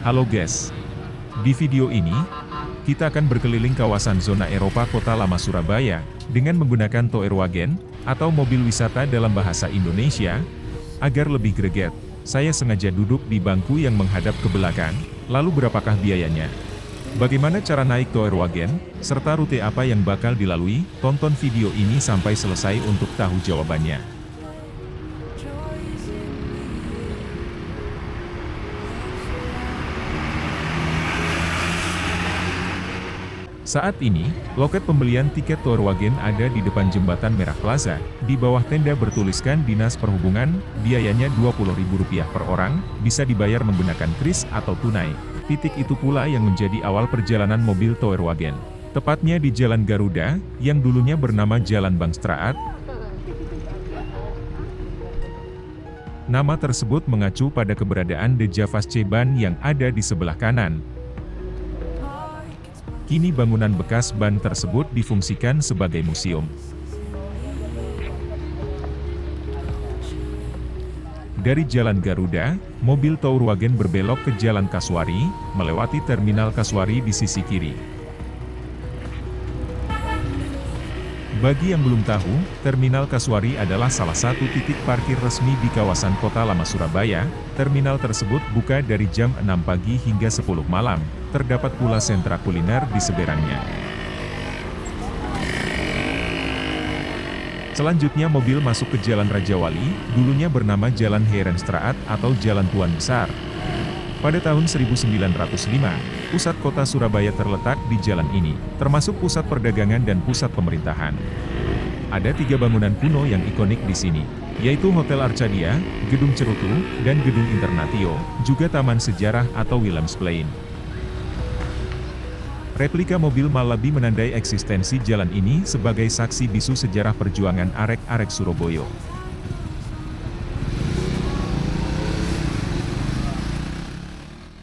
Halo guys, di video ini, kita akan berkeliling kawasan zona Eropa Kota Lama Surabaya, dengan menggunakan Toerwagen, atau mobil wisata dalam bahasa Indonesia. Agar lebih greget, saya sengaja duduk di bangku yang menghadap ke belakang. Lalu berapakah biayanya? Bagaimana cara naik Toerwagen, serta rute apa yang bakal dilalui? Tonton video ini sampai selesai untuk tahu jawabannya. Saat ini, loket pembelian tiket Toerwagen ada di depan Jembatan Merah Plaza. Di bawah tenda bertuliskan Dinas Perhubungan, biayanya Rp20.000 per orang, bisa dibayar menggunakan kris atau tunai. Titik itu pula yang menjadi awal perjalanan mobil Toerwagen. Tepatnya di Jalan Garuda, yang dulunya bernama Jalan Bangstraat. Nama tersebut mengacu pada keberadaan The Javasche Ban yang ada di sebelah kanan. Kini bangunan bekas ban tersebut difungsikan sebagai museum. Dari Jalan Garuda, mobil Toerwagen berbelok ke Jalan Kasuari, melewati Terminal Kasuari di sisi kiri. Bagi yang belum tahu, Terminal Kasuari adalah salah satu titik parkir resmi di kawasan Kota Lama Surabaya. Terminal tersebut buka dari jam 6 pagi hingga 10 malam. Terdapat pula sentra kuliner di seberangnya. Selanjutnya mobil masuk ke Jalan Raja Wali, dulunya bernama Jalan Herenstraat atau Jalan Tuan Besar. Pada tahun 1905, pusat kota Surabaya terletak di jalan ini, termasuk pusat perdagangan dan pusat pemerintahan. Ada 3 bangunan kuno yang ikonik di sini, yaitu Hotel Arcadia, Gedung Cerutu, dan Gedung Internatio, juga Taman Sejarah atau Willemsplein. Replika mobil Malabi menandai eksistensi jalan ini sebagai saksi bisu sejarah perjuangan arek-arek Surabaya.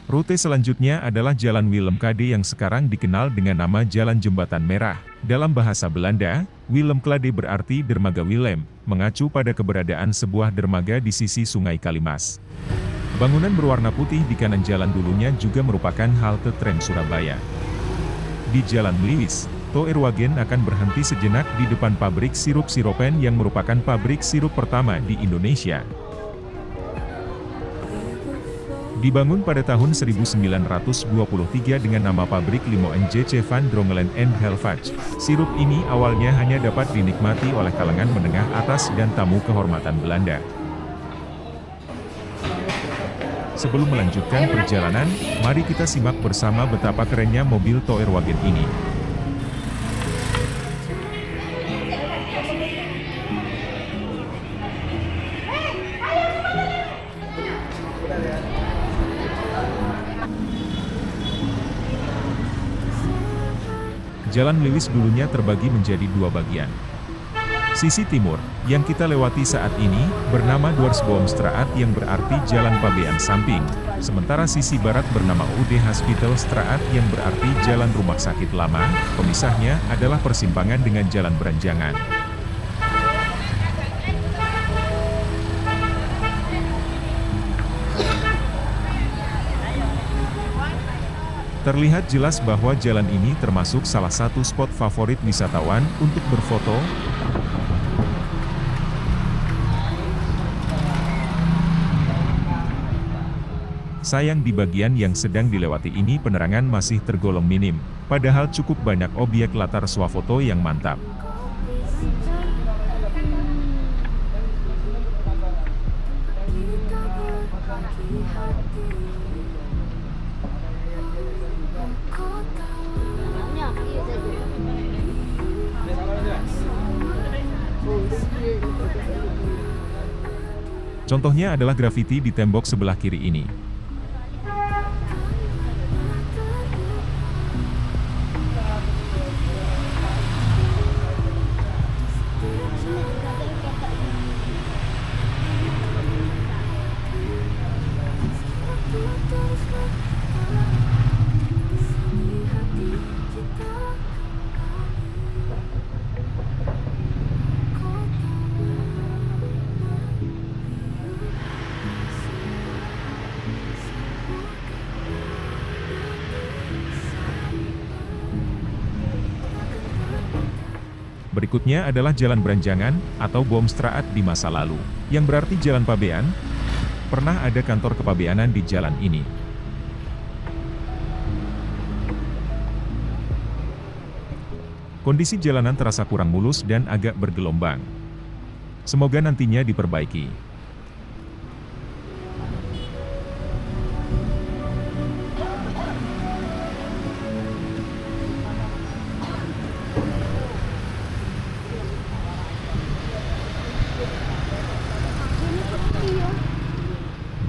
Rute selanjutnya adalah Jalan Willem Klade yang sekarang dikenal dengan nama Jalan Jembatan Merah. Dalam bahasa Belanda, Willem Klade berarti dermaga Willem, mengacu pada keberadaan sebuah dermaga di sisi Sungai Kalimas. Bangunan berwarna putih di kanan jalan dulunya juga merupakan halte tram Surabaya. Di Jalan Lewis, Toerwagen akan berhenti sejenak di depan pabrik sirup Siropen yang merupakan pabrik sirup pertama di Indonesia. Dibangun pada tahun 1923 dengan nama pabrik Limo NJC van Drongelen and Helvage. Sirup ini awalnya hanya dapat dinikmati oleh kalangan menengah atas dan tamu kehormatan Belanda. Sebelum melanjutkan perjalanan, mari kita simak bersama betapa kerennya mobil Toerwagen ini. Jalan Lewis dulunya terbagi menjadi 2 bagian. Sisi timur, yang kita lewati saat ini, bernama Dwarsboomstraat yang berarti Jalan Pabean Samping. Sementara sisi barat bernama UD Hospital Straat yang berarti Jalan Rumah Sakit Lama. Pemisahnya adalah persimpangan dengan Jalan Beranjangan. Terlihat jelas bahwa jalan ini termasuk salah satu spot favorit wisatawan untuk berfoto. Sayang di bagian yang sedang dilewati ini penerangan masih tergolong minim, padahal cukup banyak objek latar swafoto yang mantap. Contohnya adalah grafiti di tembok sebelah kiri ini. Berikutnya adalah Jalan Beranjangan, atau Boomstraat di masa lalu, yang berarti Jalan Pabean. Pernah ada kantor kepabeanan di jalan ini. Kondisi jalanan terasa kurang mulus dan agak bergelombang. Semoga nantinya diperbaiki.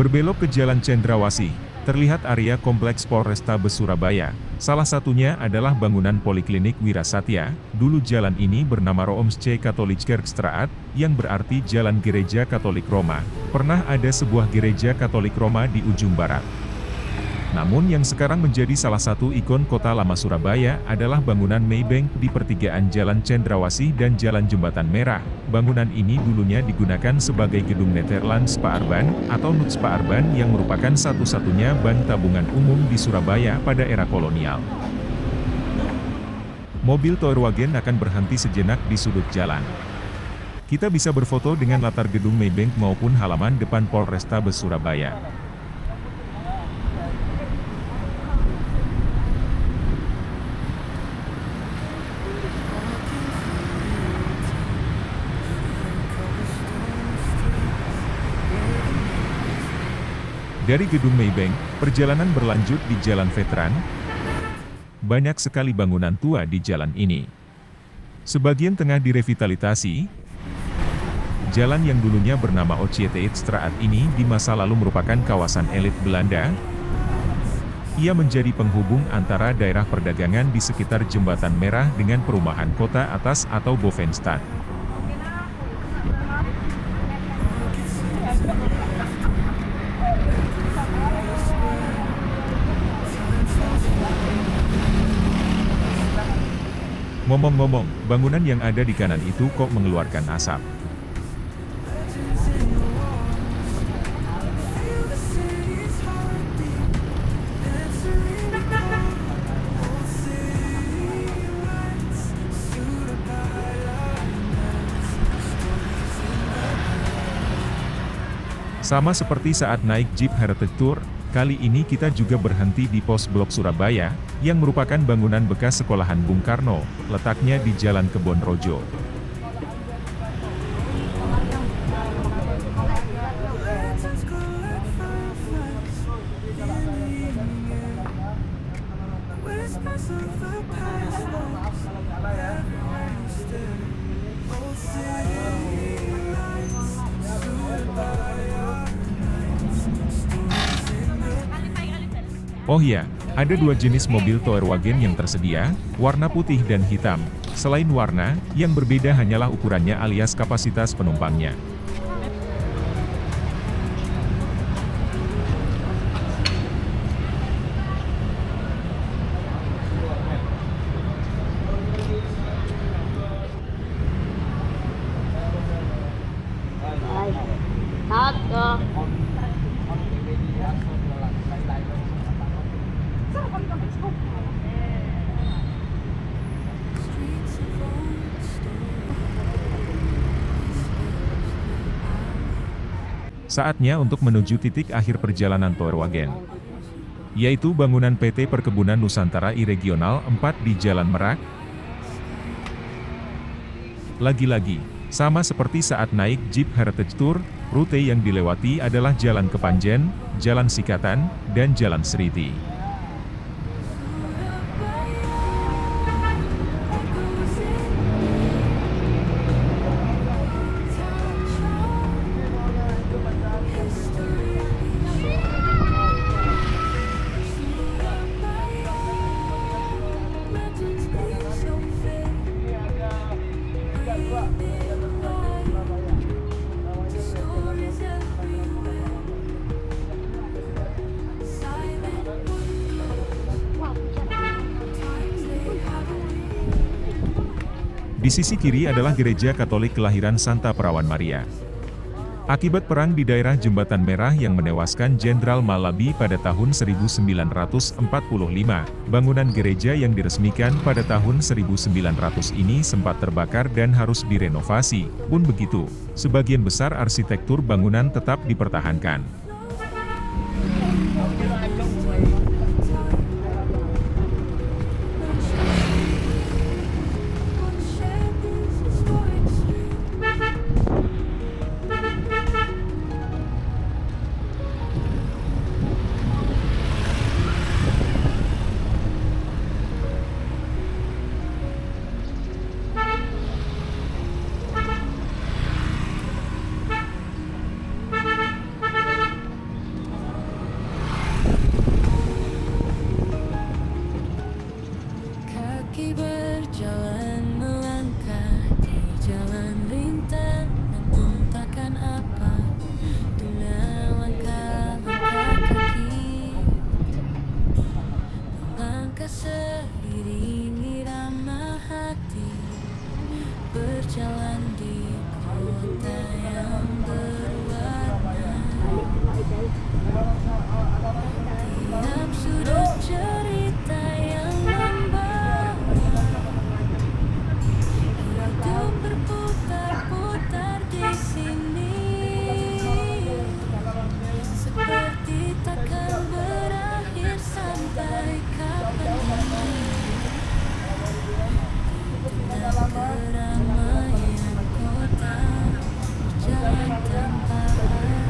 Berbelok ke Jalan Cendrawasih, terlihat area kompleks Polrestabes Surabaya. Salah satunya adalah bangunan Poliklinik Wirasatya. Dulu jalan ini bernama Roomsche Katholieke-Kerkstraat, yang berarti Jalan Gereja Katolik Roma. Pernah ada sebuah gereja Katolik Roma di ujung barat. Namun yang sekarang menjadi salah satu ikon kota lama Surabaya adalah bangunan Maybank di pertigaan Jalan Cendrawasih dan Jalan Jembatan Merah. Bangunan ini dulunya digunakan sebagai gedung Nederlands Spaarban atau Nut Spaarban yang merupakan satu-satunya bank tabungan umum di Surabaya pada era kolonial. Mobil Toerwagen akan berhenti sejenak di sudut jalan. Kita bisa berfoto dengan latar gedung Maybank maupun halaman depan Polrestabes Surabaya. Dari gedung Maybank, perjalanan berlanjut di Jalan Veteran. Banyak sekali bangunan tua di jalan ini. Sebagian tengah direvitalisasi. Jalan yang dulunya bernama Oceteitstraat ini di masa lalu merupakan kawasan elit Belanda. Ia menjadi penghubung antara daerah perdagangan di sekitar Jembatan Merah dengan perumahan kota atas atau Bovenstad. Ngomong-ngomong, bangunan yang ada di kanan itu kok mengeluarkan asap. Sama seperti saat naik Jeep Heritage Tour, kali ini kita juga berhenti di Pos Blok Surabaya, yang merupakan bangunan bekas sekolahan Bung Karno, letaknya di Jalan Kebon Rojo. Oh iya, ada dua jenis mobil Toerwagen yang tersedia, warna putih dan hitam. Selain warna, yang berbeda hanyalah ukurannya alias kapasitas penumpangnya. Saatnya untuk menuju titik akhir perjalanan Toerwagen, yaitu bangunan PT Perkebunan Nusantara I Regional 4 di Jalan Merak. Lagi-lagi, sama seperti saat naik Jeep Heritage Tour, rute yang dilewati adalah Jalan Kepanjen, Jalan Sikatan, dan Jalan Seriti. Di sisi kiri adalah Gereja Katolik Kelahiran Santa Perawan Maria. Akibat perang di daerah Jembatan Merah yang menewaskan Jenderal Malabi pada tahun 1945, bangunan gereja yang diresmikan pada tahun 1900 ini sempat terbakar dan harus direnovasi. Pun begitu, sebagian besar arsitektur bangunan tetap dipertahankan. Berjalan melangkah di jalan rintang, namun takkan apa dengan langkah-langkah kaki. Melangkah seiring irama hati, berjalan di kota yang berwarna. Tiap sudut cerita yang berputar-putar di sini, seperti takkan berakhir sampai kapan. Di tengah keramaian kota, berjalan tanpa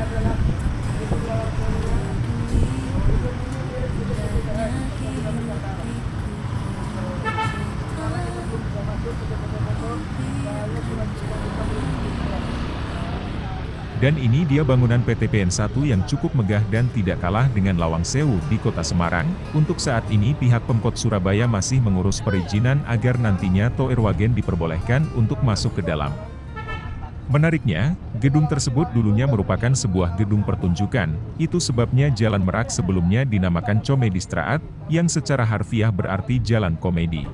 arah, tak peduli indahnya hidup Dan ini dia bangunan PT PN1 yang cukup megah dan tidak kalah dengan Lawang Sewu di Kota Semarang. Untuk saat ini pihak Pemkot Surabaya masih mengurus perizinan agar nantinya Tower Wagen diperbolehkan untuk masuk ke dalam. Menariknya, gedung tersebut dulunya merupakan sebuah gedung pertunjukan. Itu sebabnya Jalan Merak sebelumnya dinamakan Comedistraat, yang secara harfiah berarti jalan komedi.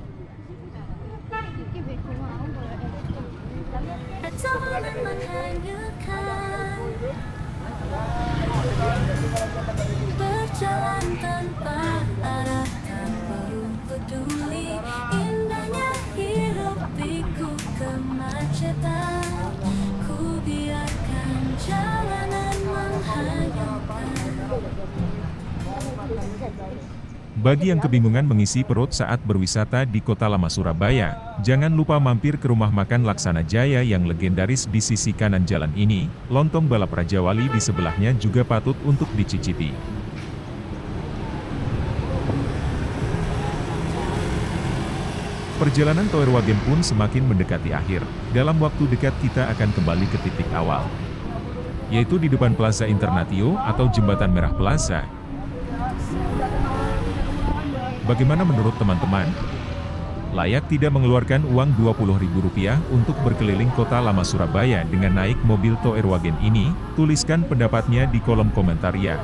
Berjalan tanpa arah, tanpa peduli indahnya hirup pikuk kemacetan. Ku biarkan jalanan menghanyutkan. Bagi yang kebingungan mengisi perut saat berwisata di Kota Lama Surabaya, jangan lupa mampir ke rumah makan Laksana Jaya yang legendaris di sisi kanan jalan ini. Lontong balap Raja Wali di sebelahnya juga patut untuk dicicipi. Perjalanan Tower Wagen pun semakin mendekati akhir. Dalam waktu dekat kita akan kembali ke titik awal, yaitu di depan Plaza Internatio atau Jembatan Merah Plaza. Bagaimana menurut teman-teman? Layak tidak mengeluarkan uang Rp20.000 untuk berkeliling Kota Lama Surabaya dengan naik mobil Tower Wagen ini? Tuliskan pendapatnya di kolom komentar ya.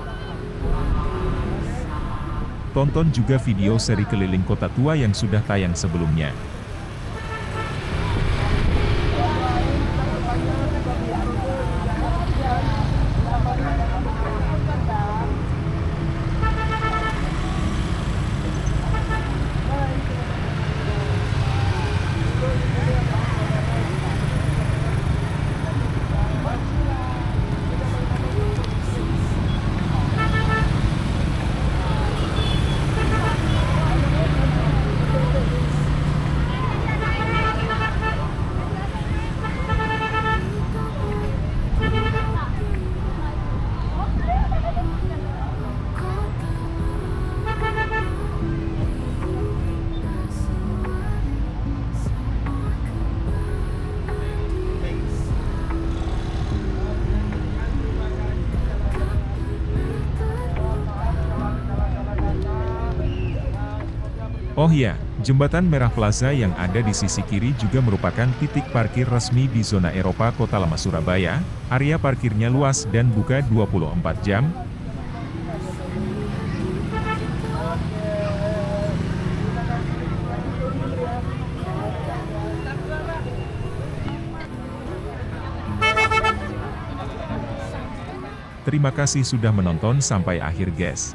Tonton juga video seri keliling Kota Tua yang sudah tayang sebelumnya. Oh ya, Jembatan Merah Plaza yang ada di sisi kiri juga merupakan titik parkir resmi di zona Eropa Kota Lama Surabaya. Area parkirnya luas dan buka 24 jam. Terima kasih sudah menonton sampai akhir guys.